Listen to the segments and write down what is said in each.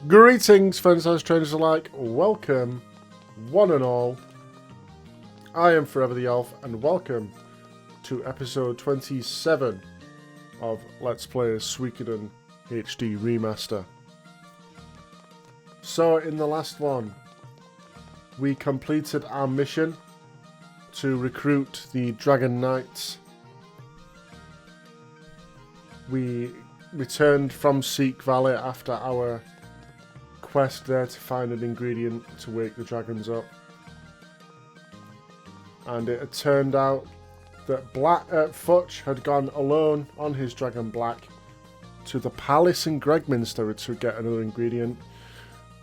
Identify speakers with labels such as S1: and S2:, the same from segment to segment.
S1: Greetings, friends and strangers alike. Welcome, one and all. I am Forever the Elf, and welcome to episode 27 of Let's Play Suikoden HD Remaster. So, in the last one, we completed our mission to recruit the Dragon Knights. We returned from Seek Valley after our quest there to find an ingredient to wake the dragons up. And it had turned out that Futch had gone alone on his Dragon Black to the palace in Gregminster to get another ingredient.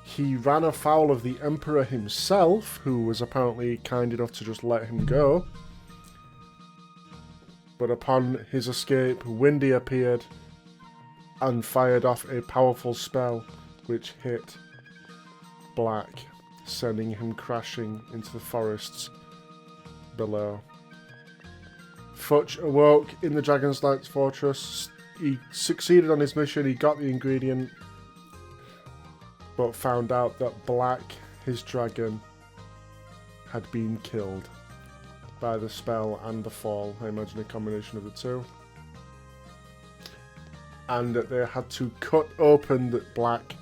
S1: He ran afoul of the Emperor himself, who was apparently kind enough to just let him go. But upon his escape, Windy appeared and fired off a powerful spell which hit Black, sending him crashing into the forests below. Futch awoke in the Dragon's Knight's fortress. He succeeded on his mission, he got the ingredient, but found out that Black, his dragon, had been killed by the spell and the fall. I imagine a combination of the two. And that they had to cut open the Black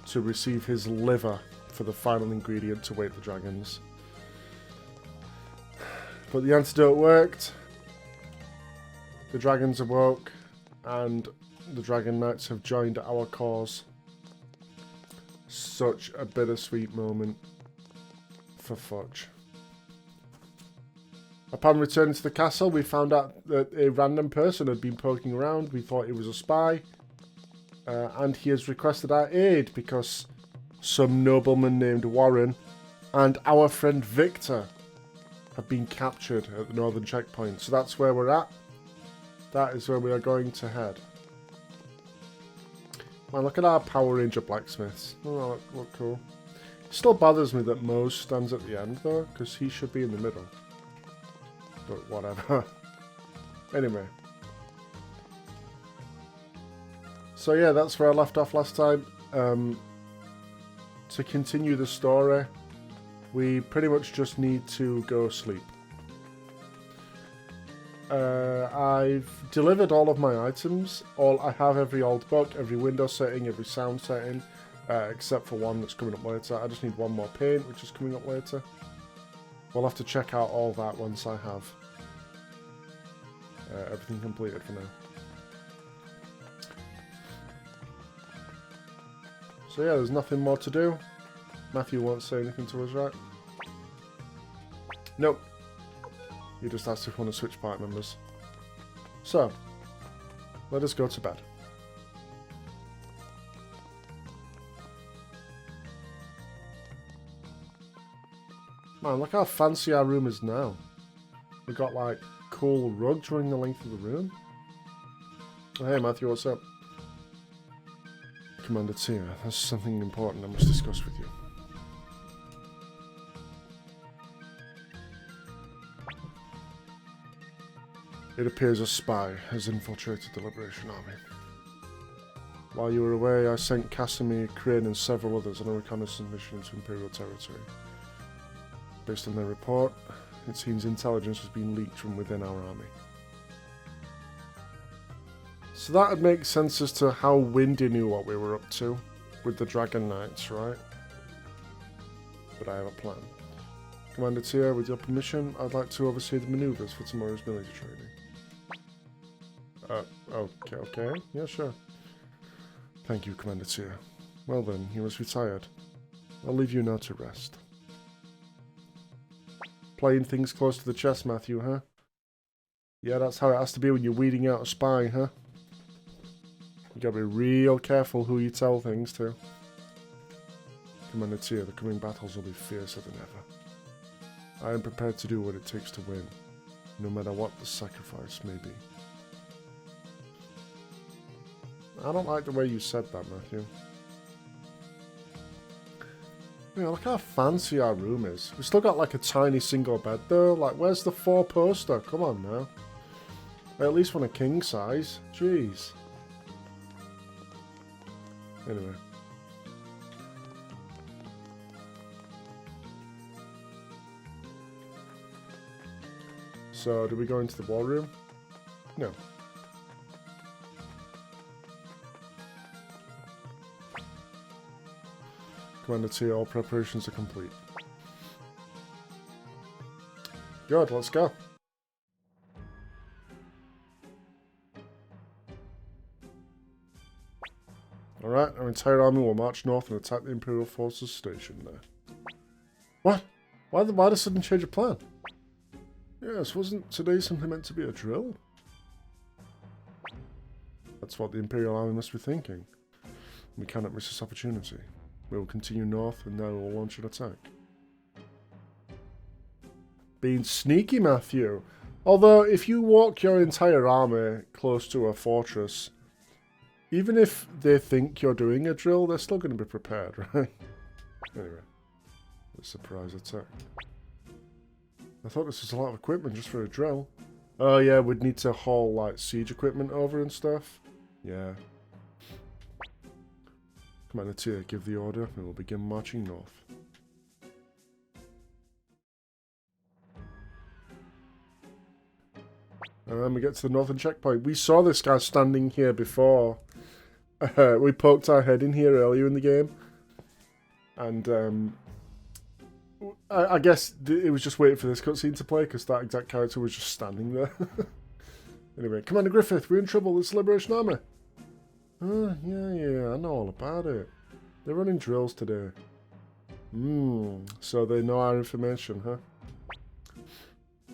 S1: to receive his liver for the final ingredient to wake the dragons. But the antidote worked. The dragons awoke, and the Dragon Knights have joined our cause. Such a bittersweet moment for Futch. Upon returning to the castle, we found out that a random person had been poking around. We thought he was a spy. And he has requested our aid because some nobleman named Warren and our friend Viktor have been captured at the northern checkpoint. So that's where we're at. That is where we are going to head. Man, look at our Power Ranger blacksmiths. Oh, look cool. It still bothers me that Mose stands at the end though, because he should be in the middle. But whatever. Anyway. So yeah, that's where I left off last time. To continue the story, we pretty much just need to go sleep. I've delivered all of my items. I have every old book, every window setting, every sound setting, except for one that's coming up later. I just need one more paint, which is coming up later. We'll have to check out all that once I have everything completed for now. So yeah, there's nothing more to do. Matthew won't say anything to us, right? Nope. He just asked if we want to switch party members. So, let us go to bed. Man, look how fancy our room is now. We've got like cool rugs running the length of the room. Oh, hey Matthew, what's up? Commander Tia, there's something important I must discuss with you. It appears a spy has infiltrated the Liberation Army. While you were away, I sent Casimir, Crane and several others on a reconnaissance mission into Imperial territory. Based on their report, it seems intelligence has been leaked from within our army. So that would make sense as to how Windy knew what we were up to with the Dragon Knights, right? But I have a plan. Commander Tia, with your permission, I'd like to oversee the maneuvers for tomorrow's military training. Okay. Yeah, sure. Thank you, Commander Tia. Well then, he was retired. I'll leave you now to rest. Playing things close to the chest, Matthew, huh? Yeah, that's how it has to be when you're weeding out a spy, huh? You gotta be real careful who you tell things to. Commander Tia, the coming battles will be fiercer than ever. I am prepared to do what it takes to win, no matter what the sacrifice may be. I don't like the way you said that, Matthew. Yeah, look how fancy our room is. We've still got like a tiny single bed though. Like, where's the 4-poster? Come on now. I at least want a king size. Jeez. Anyway. So, do we go into the war room? No. Commander T, all preparations are complete. Good, let's go. Alright, our entire army will march north and attack the Imperial forces stationed there. What? Why the sudden change of plan? Yes, wasn't today simply meant to be a drill? That's what the Imperial Army must be thinking. We cannot miss this opportunity. We will continue north and then we will launch an attack. Being sneaky, Matthew. Although, if you walk your entire army close to a fortress, even if they think you're doing a drill, they're still going to be prepared, right? Anyway, the surprise attack. I thought this was a lot of equipment just for a drill. Oh yeah, we'd need to haul like siege equipment over and stuff. Yeah. Commander Tier, give the order and we'll begin marching north. And then we get to the northern checkpoint. We saw this guy standing here before. We poked our head in here earlier in the game. And I guess it was just waiting for this cutscene to play because that exact character was just standing there. Anyway, Commander Griffith, we're in trouble. It's the Liberation Army. Yeah, I know all about it. They're running drills today. So they know our information, huh?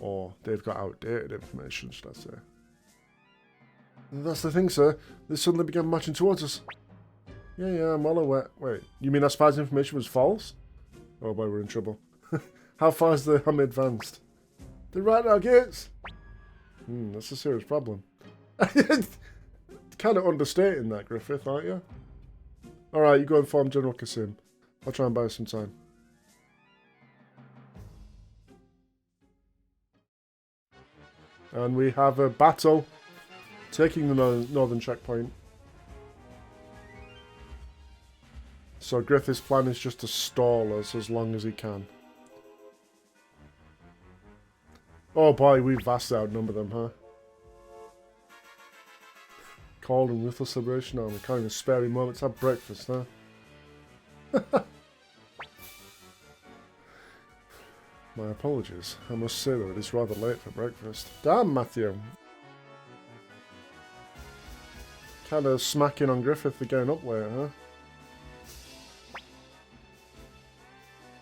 S1: Or they've got outdated information, should I say. That's the thing, sir. They suddenly began marching towards us. Yeah, I'm well aware. Wait, you mean our spy's information was false? Oh boy, we're in trouble. How far is the army advanced? They're right at our gates. That's a serious problem. Kind of understating that, Griffith, aren't you? Alright, you go inform General Kasim. I'll try and buy us some time. And we have a battle taking the northern checkpoint. So Griffith's plan is just to stall us as long as he can. Oh boy, we vastly outnumber them, huh? Cold and ruthless Liberation Army. Can't even spare a moment to have breakfast, huh? My apologies. I must say though, it is rather late for breakfast. Damn, Matthew. Kind of smacking on Griffith for getting up late, huh?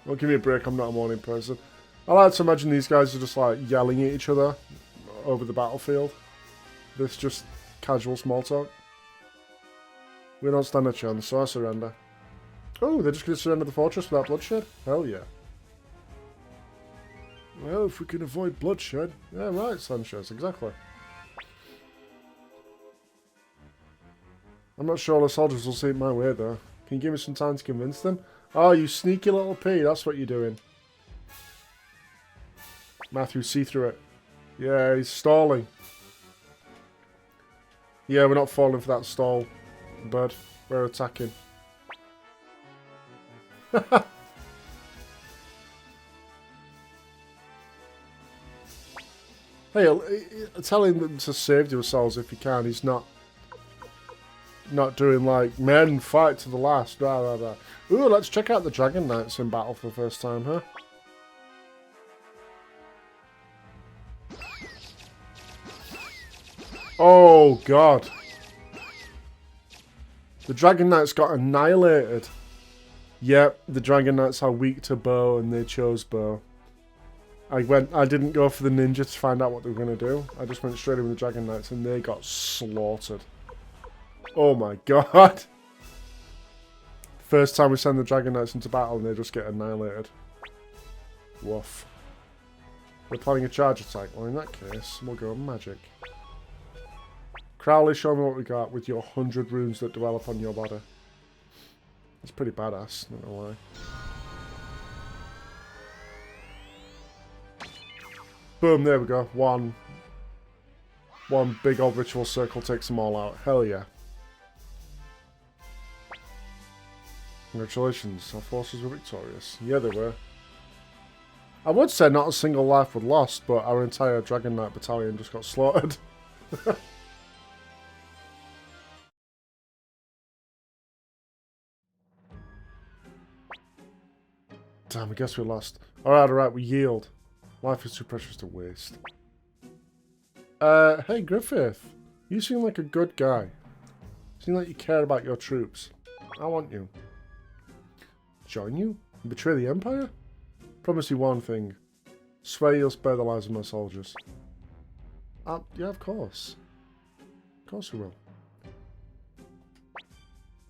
S1: Well, give me a break, I'm not a morning person. I like to imagine these guys are just like yelling at each other over the battlefield. This just casual small talk. We don't stand a chance, so I surrender. Oh, they're just going to surrender the fortress without bloodshed? Hell yeah. Well, if we can avoid bloodshed. Yeah, right, Sanchez, exactly. I'm not sure the soldiers will see it my way, though. Can you give me some time to convince them? Oh, you sneaky little pea, that's what you're doing. Matthew, see through it. Yeah, he's stalling. Yeah, we're not falling for that stall, bud. We're attacking. Hey, tell him to save yourselves if you can. He's not doing like, men, fight to the last. Blah, blah, blah. Ooh, let's check out the Dragon Knights in battle for the first time, huh? Oh, God. The Dragon Knights got annihilated. Yep, the Dragon Knights are weak to bow and they chose bow. I didn't go for the ninja to find out what they were going to do. I just went straight in with the Dragon Knights and they got slaughtered. Oh my God. First time we send the Dragon Knights into battle and they just get annihilated. Woof. We're planning a charge attack. Well, in that case, we'll go magic. Crowley, show me what we got with your 100 runes that develop on your body. It's pretty badass, not gonna lie. Boom, there we go. One big old ritual circle takes them all out. Hell yeah. Congratulations, our forces were victorious. Yeah, they were. I would say not a single life was lost, but our entire Dragon Knight battalion just got slaughtered. Damn, I guess we lost. Alright, we yield. Life is too precious to waste. Hey Griffith. You seem like a good guy. You seem like you care about your troops. I want you. Join you? And betray the Empire? Promise you one thing. Swear you'll spare the lives of my soldiers. Yeah, of course. Of course we will.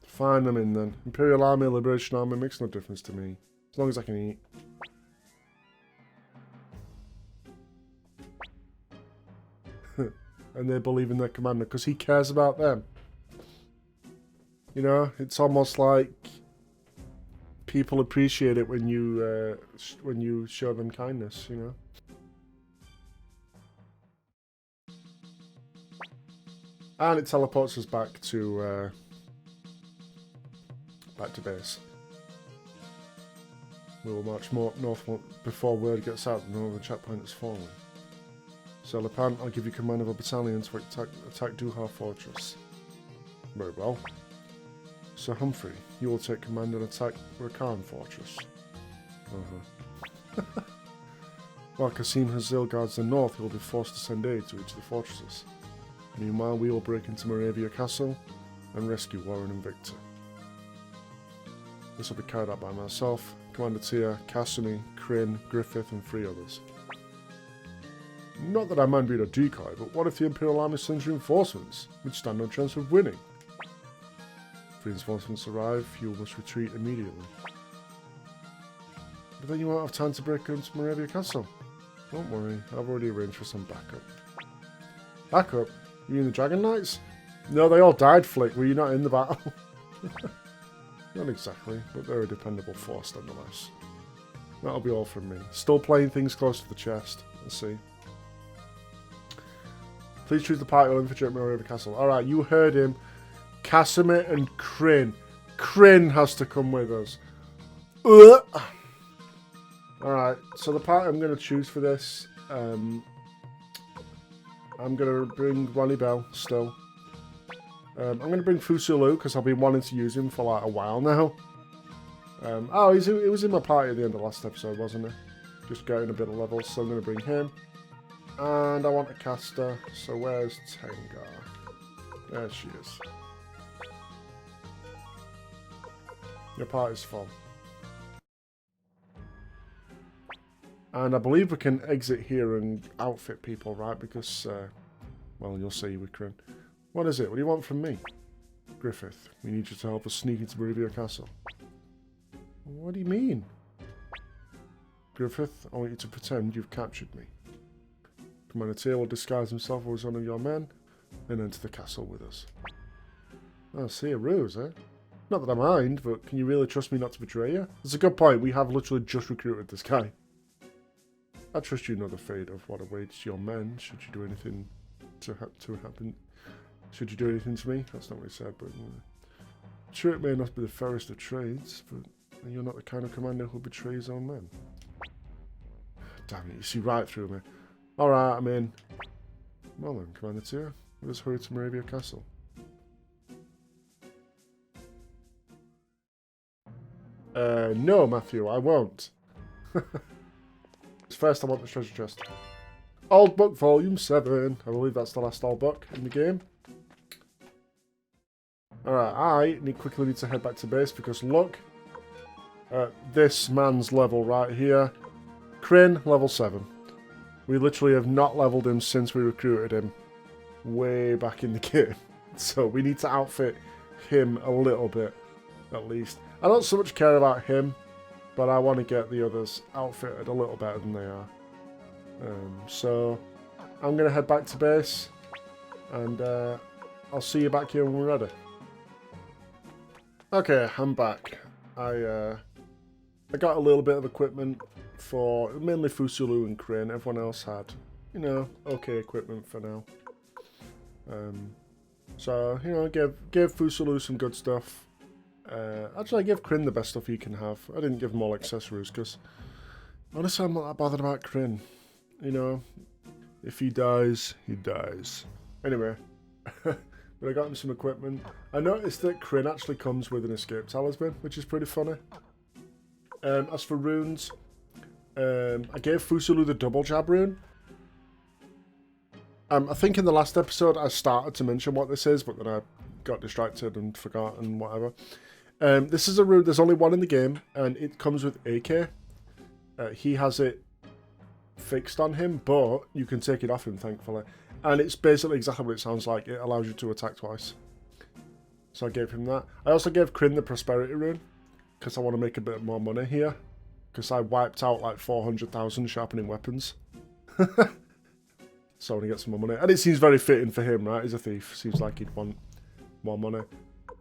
S1: Fine, I'm in then. Imperial Army, Liberation Army, makes no difference to me. As long as I can eat. And they believe in their commander because he cares about them. You know, it's almost like people appreciate it when you show them kindness, you know. And it teleports us back to base. We will march more north before word gets out that the northern checkpoint has fallen. So Lepan, I'll give you command of a battalion to attack Duhar Fortress. Very well. Sir Humphrey, you will take command and attack Rakan Fortress. While Qasim Hazil guards the north, he will be forced to send aid to each of the fortresses. Meanwhile, we will break into Moravia Castle and rescue Warren and Viktor. This will be carried out by myself, Commander Tia, Casimir, Kryn, Griffith, and 3 others. Not that I mind being a decoy, but what if the Imperial Army sends reinforcements? We'd stand no chance of winning. If reinforcements arrive, you must retreat immediately. But then you won't have time to break into Moravia Castle. Don't worry, I've already arranged for some backup. Backup? You in the Dragon Knights? No, they all died, Flick. Were you not in the battle? Not exactly, but they're a dependable force nonetheless. That'll be all from me. Still playing things close to the chest. Let's see. Please choose the party or infantry at Moravia Castle. Alright, you heard him. Casimir and Kryn. Kryn has to come with us. Alright, so the party I'm going to choose for this, I'm going to bring Ronnie Bell still. I'm going to bring Fusulu because I've been wanting to use him for like a while now. He was in my party at the end of last episode, wasn't he? Just getting a bit of levels, so I'm going to bring him. And I want a caster, so where's Tengar? There she is. Your party's full. And I believe we can exit here and outfit people, right? Because, well, you'll see with Kryn. What is it? What do you want from me? Griffith, we need you to help us sneak into Moravia Castle. What do you mean? Griffith, I want you to pretend you've captured me. Commander Tia will disguise himself as one of your men and enter the castle with us. Oh, see, a ruse, eh? Not that I mind, but can you really trust me not to betray you? That's a good point. We have literally just recruited this guy. I trust you know the fate of what awaits your men should you do anything to happen. Should you do anything to me? That's not what he said, but... Sure, it may not be the fairest of trades, but you're not the kind of commander who betrays his own men. Damn it, you see right through me. Alright, I'm in. Well then, Commander Tia, let us hurry to Moravia Castle. No, Matthew, I won't. First, I want the treasure chest. Old Book Volume 7. I believe that's the last old book in the game. Alright, I quickly need to head back to base because look at this man's level right here. Kryn, level 7. We literally have not leveled him since we recruited him way back in the game. So we need to outfit him a little bit, at least. I don't so much care about him, but I want to get the others outfitted a little better than they are. So I'm going to head back to base, and I'll see you back here when we're ready. Okay, I'm back. I got a little bit of equipment for mainly Fusulu and Kryn. Everyone else had, you know, okay equipment for now. So, you know, gave Fusulu some good stuff. Actually, I gave Kryn the best stuff he can have. I didn't give him all accessories because Honestly, I'm not that bothered about Kryn. You know, if he dies, he dies. Anyway, but I got him some equipment. I noticed that Kryn actually comes with an escape talisman, which is pretty funny. As for runes, I gave Fusulu the double jab rune. I think in the last episode I started to mention what this is, but then I got distracted and forgot and whatever. This is a rune, there's only one in the game, and it comes with AK. He has it fixed on him, but you can take it off him, thankfully. And it's basically exactly what it sounds like. It allows you to attack twice. So I gave him that. I also gave Kryn the prosperity rune, because I want to make a bit more money here. Because I wiped out like 400,000 sharpening weapons. So I want to get some more money. And it seems very fitting for him, right? He's a thief. Seems like he'd want more money.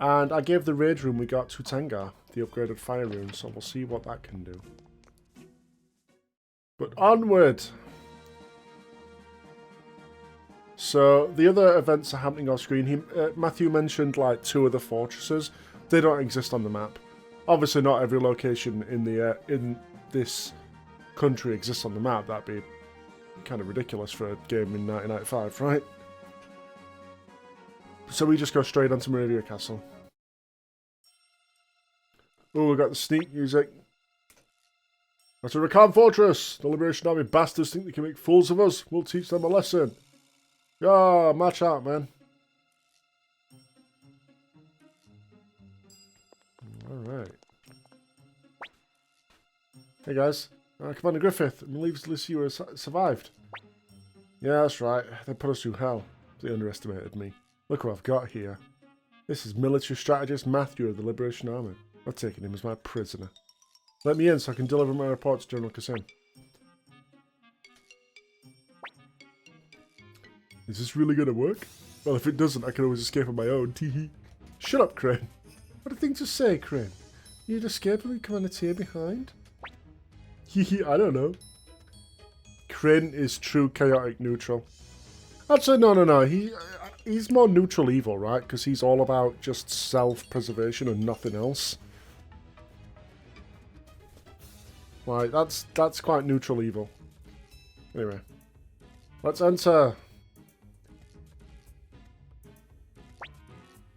S1: And I gave the rage rune we got to Tengar, the upgraded fire rune. So we'll see what that can do. But onward! So the other events are happening off screen. Matthew mentioned like 2 other fortresses. They don't exist on the map. Obviously, not every location in this country exists on the map. That'd be kind of ridiculous for a game in 1995, right? So we just go straight onto Meridia Castle. Oh, we got the sneak music. That's a Rakan Fortress! The Liberation Army bastards think they can make fools of us. We'll teach them a lesson. Yeah, match out, man. Alright. Hey guys, Commander Griffith, I believe Lucia survived. Yeah, that's right. They put us through hell. They underestimated me. Look what I've got here. This is military strategist Matthew of the Liberation Army. I've taken him as my prisoner. Let me in so I can deliver my report to General Kassim. Is this really going to work? Well, if it doesn't, I can always escape on my own. Teehee. Shut up, Crane. What a thing to say, Crane. You'd escape and leave Commander Tyr behind? Hehe, I don't know. Crane is true chaotic neutral. Actually, no. He's more neutral evil, right? Because he's all about just self-preservation and nothing else. Like, that's quite neutral evil. Anyway. Let's enter.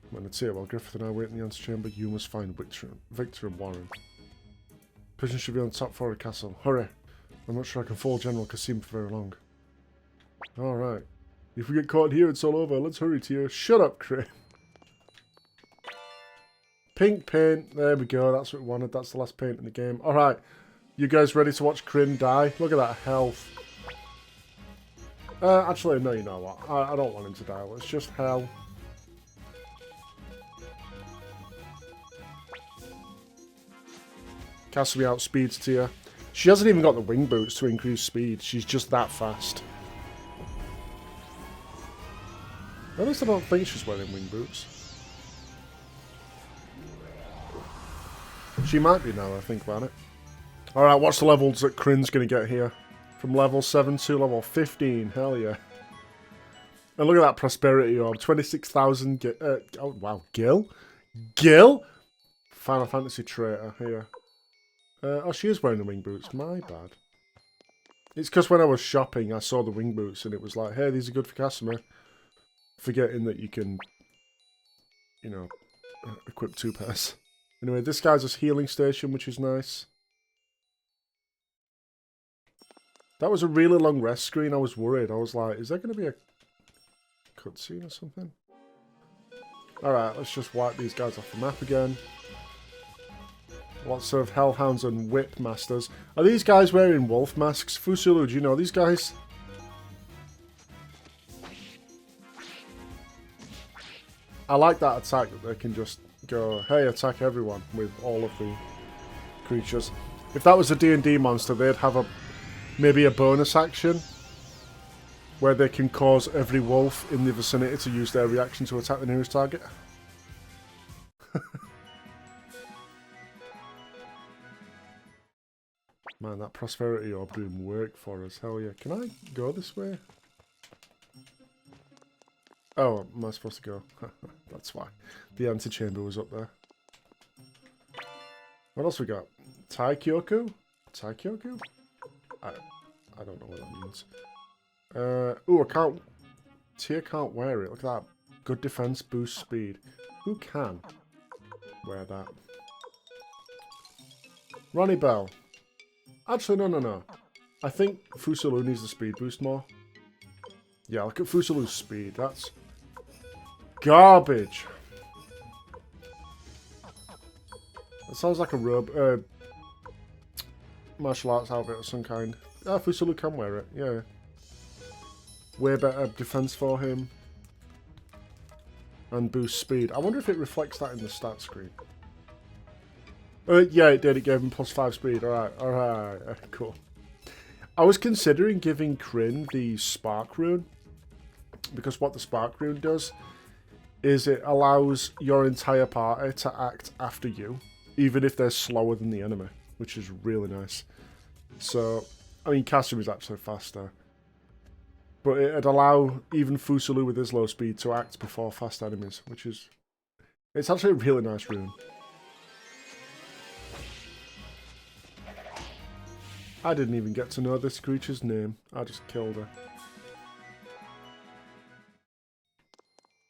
S1: Commander Tyr, while Griffith and I wait in the antechamber, you must find Viktor and Warren. Prison should be on top floor of the castle. Hurry! I'm not sure I can follow General Kassim for very long. Alright. If we get caught here, it's all over. Let's hurry, Tyr. Shut up, Crane. Pink paint. There we go. That's what we wanted. That's the last paint in the game. Alright. You guys ready to watch Kryn die? Look at that health. Actually, no, you know what? I don't want him to die. It's just hell. Cassidy outspeeds Tyr. She hasn't even got the wing boots to increase speed. She's just that fast. At least I don't think she's wearing wing boots. She might be now, I think about it. Alright, what's the levels that Kryn's going to get here? From level 7 to level 15. Hell yeah. And look at that prosperity orb. 26,000... oh, wow. Gil? Gil? Final Fantasy traitor here. Oh, she is wearing the wing boots. My bad. It's because when I was shopping, I saw the wing boots and it was like, hey, these are good for Casimir. Forgetting that you can, you know, equip 2 pairs. Anyway, this guy's a healing station, which is nice. That was a really long rest screen. I was worried. I was like, is there going to be a cutscene or something? Alright, let's just wipe these guys off the map again. Lots of Hellhounds and Whip Masters. Are these guys wearing wolf masks? Fusulu, do you know these guys? I like that attack that they can just go, hey, attack everyone with all of the creatures. If that was a D&D monster, they'd have maybe a bonus action where they can cause every wolf in the vicinity to use their reaction to attack the nearest target. Man, that prosperity orb doing work for us. Hell yeah. Can I go this way? Oh, am I supposed to go? That's why. The antechamber was up there. What else we got? Taikyoku? Taikyoku? I don't know what that means. Ooh, I can't... Tia can't wear it. Look at that. Good defense, boost speed. Who can wear that? Ronnie Bell. Actually, no. I think Fusulu needs the speed boost more. Yeah, look at Fusulu's speed. That's garbage. That sounds like a martial arts outfit of some kind. Ah, Fusulu can wear it. Yeah. Way better defense for him. And boost speed. I wonder if it reflects that in the stat screen. Yeah, it did. It gave him +5 speed. Alright. Cool. I was considering giving Kryn the Spark Rune. Because what the Spark Rune does is it allows your entire party to act after you. Even if they're slower than the enemy. Which is really nice. So, I mean, Kasumi's actually faster. But it'd allow even Fusulu with his low speed to act before fast enemies, which is... It's actually a really nice rune. I didn't even get to know this creature's name. I just killed her.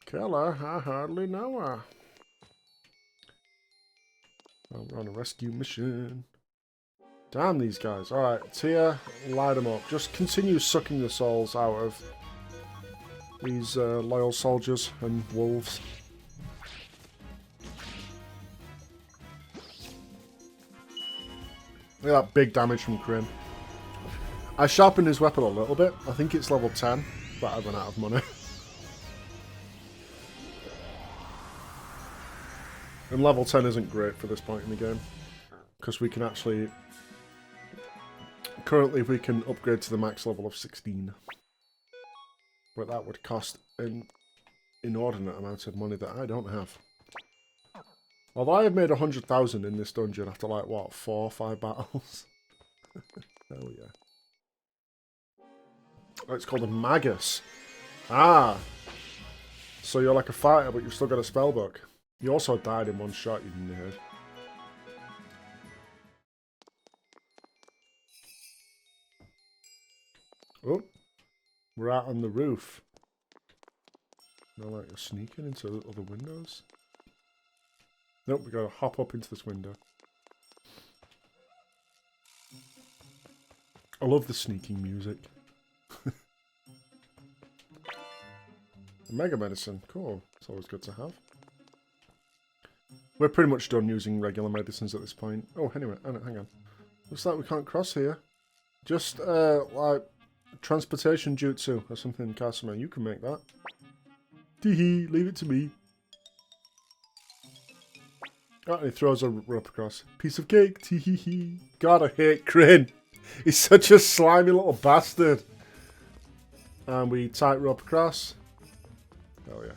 S1: Kill her? I hardly know her. Oh, we're on a rescue mission. Damn these guys. Alright, Tia, light them up. Just continue sucking the souls out of these loyal soldiers and wolves. Look at that big damage from Kryn. I sharpened his weapon a little bit. I think it's level 10, but I've run out of money. And level 10 isn't great for this point in the game. Because we can actually... Currently, we can upgrade to the max level of 16. But that would cost an inordinate amount of money that I don't have. Although I have made 100,000 in this dungeon after, like, what, 4 or 5 battles? Hell yeah. Oh, it's called a Magus. Ah! So you're like a fighter, but you've still got a spellbook. You also died in one shot, you nerd. Oh, we're out on the roof. No, like you're sneaking into other windows. Nope, we gotta hop up into this window. I love the sneaking music. Mega medicine, cool. It's always good to have. We're pretty much done using regular medicines at this point. Oh, anyway, hang on. Looks like we can't cross here. Just, like... transportation jutsu or something, Kasuma. You can make that. Teehee, leave it to me. Oh, and he throws a rope across. Piece of cake, teehee. God, I hate Kryn. He's such a slimy little bastard. And we tight rope across. Oh yeah.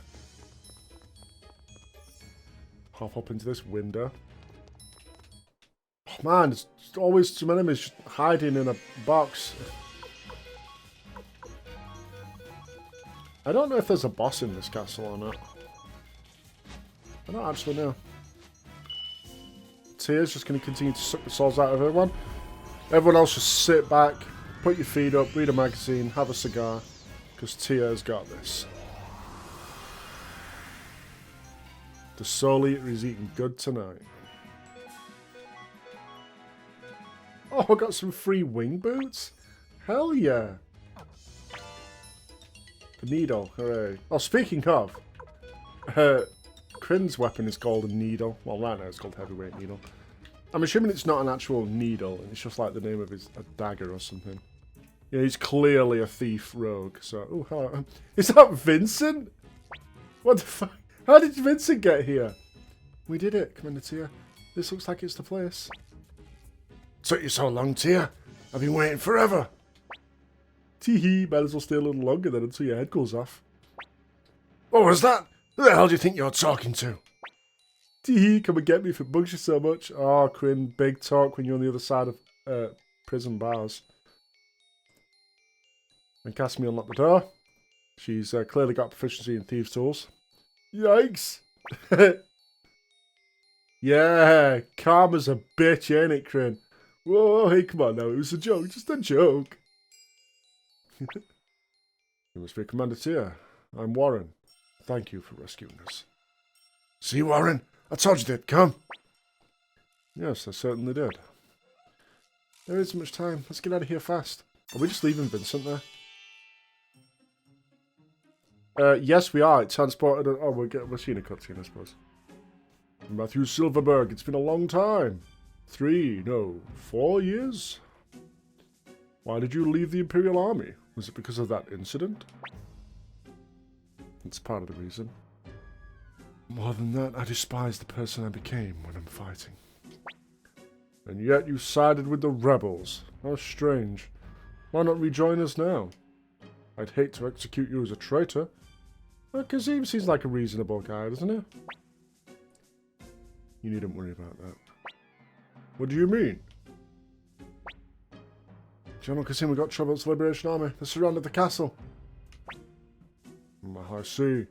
S1: Hop up into this window. Oh man, there's always some enemies hiding in a box. I don't know if there's a boss in this castle or not. I don't actually know. Tia's just going to continue to suck the souls out of everyone. Everyone else just sit back, put your feet up, read a magazine, have a cigar. Because Tia's got this. The soul eater is eating good tonight. Oh, I got some free wing boots? Hell yeah. A needle, hooray. Oh, speaking of, Kryn's weapon is called a needle. Well, right now it's called heavyweight needle. I'm assuming it's not an actual needle, and it's just like the name of his a dagger or something. Yeah, he's clearly a thief rogue, so... Oh, hello. Is that Vincent? What the fuck? How did Vincent get here? We did it, Commander Tia. This looks like it's the place. Took you so long, Tia. I've been waiting forever. Teehee, might as well stay a little longer then until your head goes off. What was that? Who the hell do you think you're talking to? Teehee, come and get me if it bugs you so much. Oh, Kryn, big talk when you're on the other side of prison bars. And Casimir unlocked the door. She's clearly got proficiency in thieves' tools. Yikes! Yeah, karma's a bitch, ain't it, Kryn? Whoa, hey, come on now. It was a joke. Just a joke. You must be Commander Tia. I'm Warren. Thank you for rescuing us. See, Warren? I told you they'd come. Yes, I certainly did. There isn't much time. Let's get out of here fast. Are we just leaving Vincent there? Yes, we are. It transported... Oh, we're seeing a cutscene, I suppose. Matthew Silverberg, it's been a long time. 4 years? Why did you leave the Imperial Army? Was it because of that incident? It's part of the reason. More than that, I despise the person I became when I'm fighting. And yet you sided with the rebels. How strange. Why not rejoin us now? I'd hate to execute you as a traitor. Kazim seems like a reasonable guy, doesn't he? You needn't worry about that. What do you mean? General Kazim, we got trouble at the Liberation Army. They surrounded the castle. I see.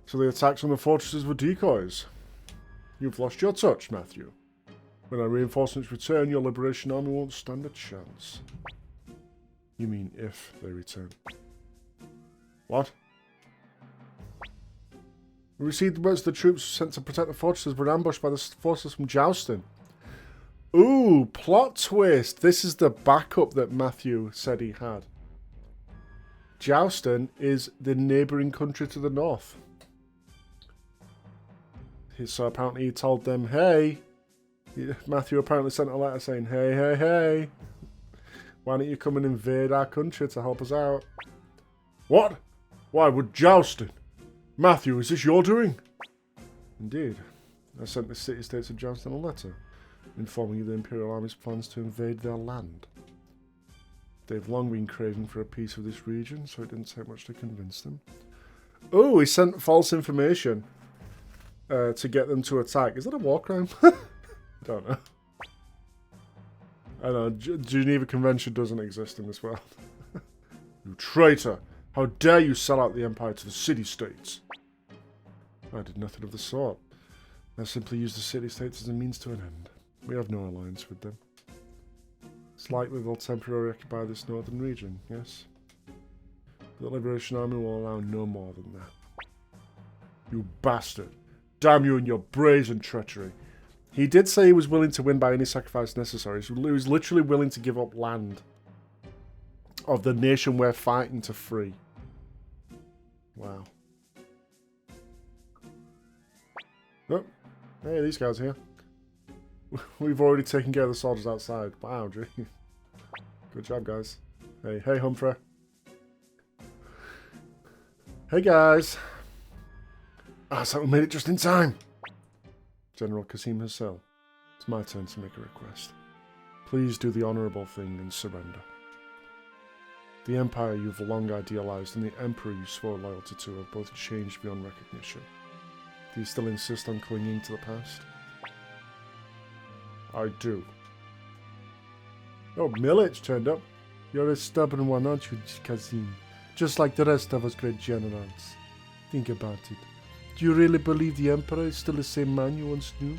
S1: So the attacks on the fortresses were decoys. You've lost your touch, Matthew. When our reinforcements return, your Liberation Army won't stand a chance. You mean if they return? What? We received word the troops sent to protect the fortresses were ambushed by the forces from Jousting. Ooh, plot twist. This is the backup that Matthew said he had. Jousting is the neighbouring country to the north. So apparently he told them, hey. Matthew apparently sent a letter saying, hey, hey, hey. Why don't you come and invade our country to help us out? What? Why would Jousting? Matthew, is this your doing? Indeed. I sent the city-states of Jousting a letter, informing you the Imperial Army's plans to invade their land. They've long been craving for a piece of this region, so it didn't take much to convince them. Oh, he sent false information to get them to attack. Is that a war crime? I don't know. I know, Geneva Convention doesn't exist in this world. You traitor! How dare you sell out the Empire to the city-states? I did nothing of the sort. I simply used the city-states as a means to an end. We have no alliance with them. It's likely they'll temporarily occupy this northern region, yes? The Liberation Army will allow no more than that. You bastard! Damn you and your brazen treachery! He did say he was willing to win by any sacrifice necessary. He was literally willing to give up land of the nation we're fighting to free. Wow. Oh, hey, these guys here. We've already taken care of the soldiers outside. Wow, gee. Good job, guys. Hey, hey, Humphrey. Hey, guys. Ah, so we made it just in time. General Kasim Hassel, it's my turn to make a request. Please do the honourable thing and surrender. The Empire you've long idealised and the Emperor you swore loyalty to have both changed beyond recognition. Do you still insist on clinging to the past? I do. Oh, Millich turned up. You're a stubborn one, aren't you, Kazim? Just like the rest of us great generals. Think about it. Do you really believe the Emperor is still the same man you once knew?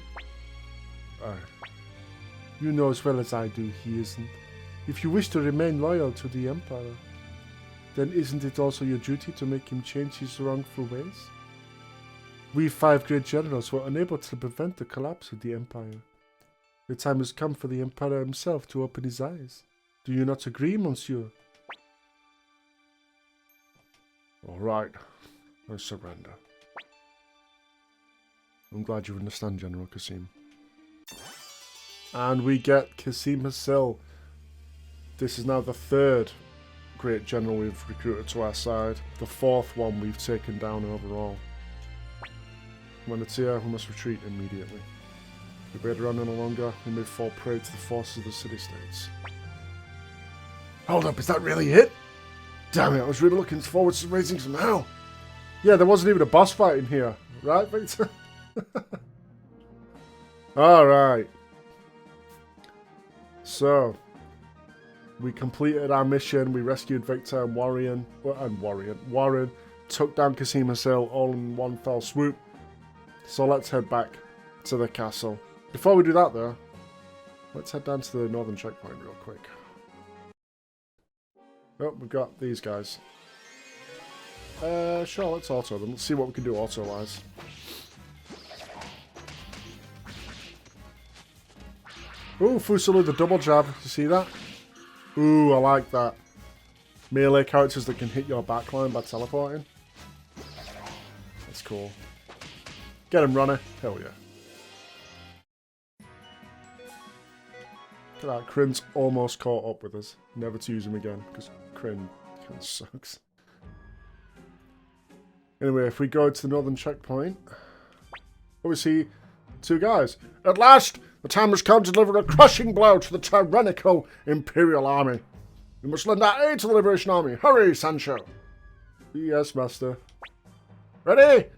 S1: You know as well as I do he isn't. If you wish to remain loyal to the Emperor, then isn't it also your duty to make him change his wrongful ways? We 5 great generals were unable to prevent the collapse of the Empire. The time has come for the Emperor himself to open his eyes. Do you not agree, monsieur? All right, I surrender. I'm glad you understand, General Kasim. And we get Kasim Hassel. This is now the 3rd great general we've recruited to our side. The 4th one we've taken down overall. When it's here, we must retreat immediately. If we wait around any longer, we may fall prey to the forces of the city-states. Hold up, is that really it? Damn it, I was really looking forward to raising some hell. Yeah, there wasn't even a boss fight in here. Right, Viktor? Alright. So, we completed our mission. We rescued Viktor and Warren. Warren took down Kasim Hassel all in one fell swoop. So let's head back to the castle. Before we do that though, Let's head down to the northern checkpoint real quick. Oh, we've got these guys. Sure, let's auto them. Let's see what we can do auto-wise. Ooh, Fusulu, the double jab. You see that? Ooh, I like that. Melee characters that can hit your backline by teleporting. That's cool. Get him, runner. Hell yeah. Look at that. Crin's almost caught up with us. Never to use him again, because Crin kind of sucks. Anyway, if we go to the northern checkpoint, we see two guys. At last, the time has come to deliver a crushing blow to the tyrannical Imperial Army. We must lend our aid to the Liberation Army. Hurry, Sancho. Yes, Master. Ready?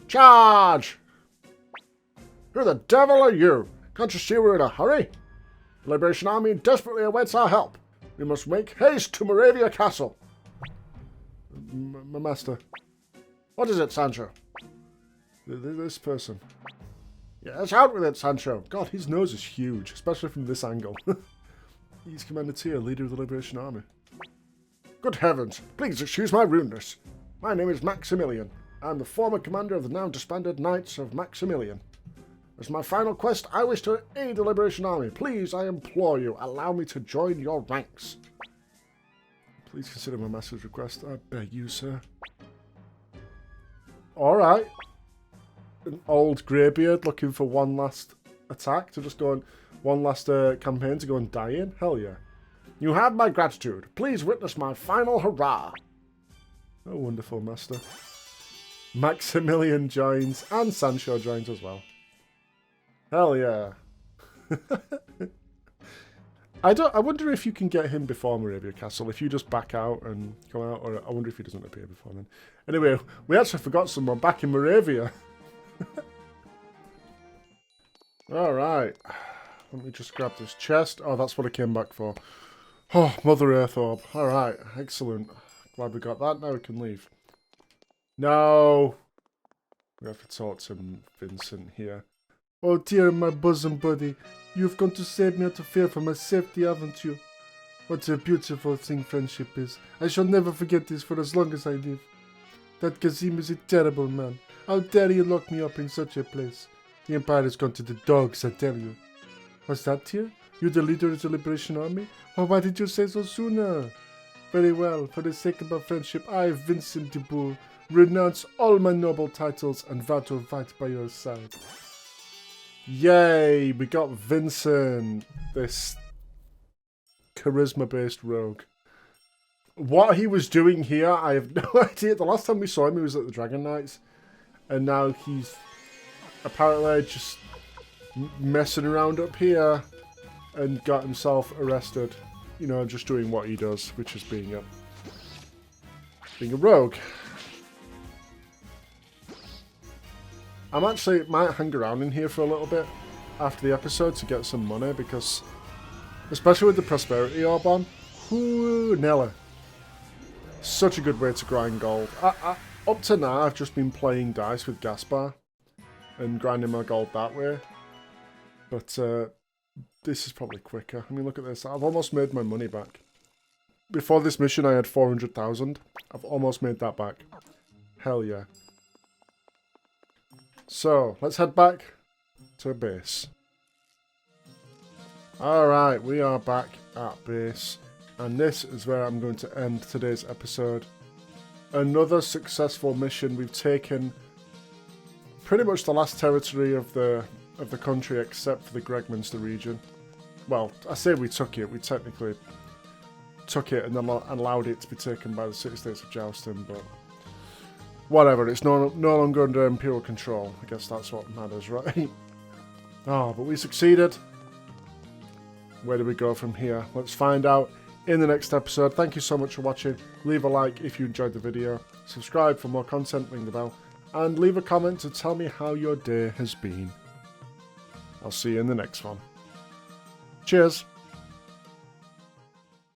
S1: Charge! Who the devil are you? Can't you see we're in a hurry? The Liberation Army desperately awaits our help. We must make haste to Moravia Castle. My master. What is it, Sancho? This person. Yes, out with it, Sancho. God, his nose is huge, especially from this angle. He's Commander Tia, leader of the Liberation Army. Good heavens, please excuse my rudeness. My name is Maximilian. I'm the former commander of the now disbanded Knights of Maximilian. As my final quest, I wish to aid the Liberation Army. Please, I implore you, allow me to join your ranks. Please consider my master's request. I beg you, sir. Alright. An old greybeard looking for one last attack to just go on, one last campaign to go and die in? Hell yeah. You have my gratitude. Please witness my final hurrah. Oh, wonderful, master. Maximilian joins, and Sancho joins as well. Hell yeah. I wonder if you can get him before Moravia Castle, if you just back out and come out, or I wonder if he doesn't appear before then. Anyway, we actually forgot someone back in Moravia. Alright. Let me just grab this chest. Oh, that's what I came back for. Oh, Mother Earth Orb. Alright, excellent. Glad we got that. Now we can leave. No! We have to talk to Vincent here. Oh dear, my bosom buddy. You've come to save me out of fear for my safety, haven't you? What a beautiful thing friendship is. I shall never forget this for as long as I live. That Kazim is a terrible man. How dare you lock me up in such a place? The Empire has gone to the dogs, I tell you. What's that here? You the leader of the Liberation Army? Well, why did you say so sooner? Very well, for the sake of our friendship, I, Vincent de Boule, renounce all my noble titles and vow to fight by your side. Yay, we got Vincent, this charisma-based rogue. What he was doing here, I have no idea. The last time we saw him, he was at the Dragon Knights. And now he's apparently just messing around up here and got himself arrested. You know, just doing what he does, which is being a rogue. I'm actually might hang around in here for a little bit after the episode to get some money because, especially with the Prosperity Orb on, whoo, Nella. Such a good way to grind gold. Up to now, I've just been playing dice with Gaspar and grinding my gold that way. But this is probably quicker. I mean, look at this. I've almost made my money back. Before this mission, I had 400,000. I've almost made that back. Hell yeah. So, let's head back to base. Alright, we are back at base. And this is where I'm going to end today's episode. Another successful mission. We've taken pretty much the last territory of the country except for the Gregminster region. Well, I say we took it. We technically took it and then allowed it to be taken by the city-states of Joustin, but whatever. It's no longer under Imperial control. I guess that's what matters, right? Oh, but we succeeded. Where do we go from here? Let's find out in the next episode. Thank you so much for watching. Leave a like if you enjoyed the video. Subscribe for more content, ring the bell. And leave a comment to tell me how your day has been. I'll see you in the next one. Cheers.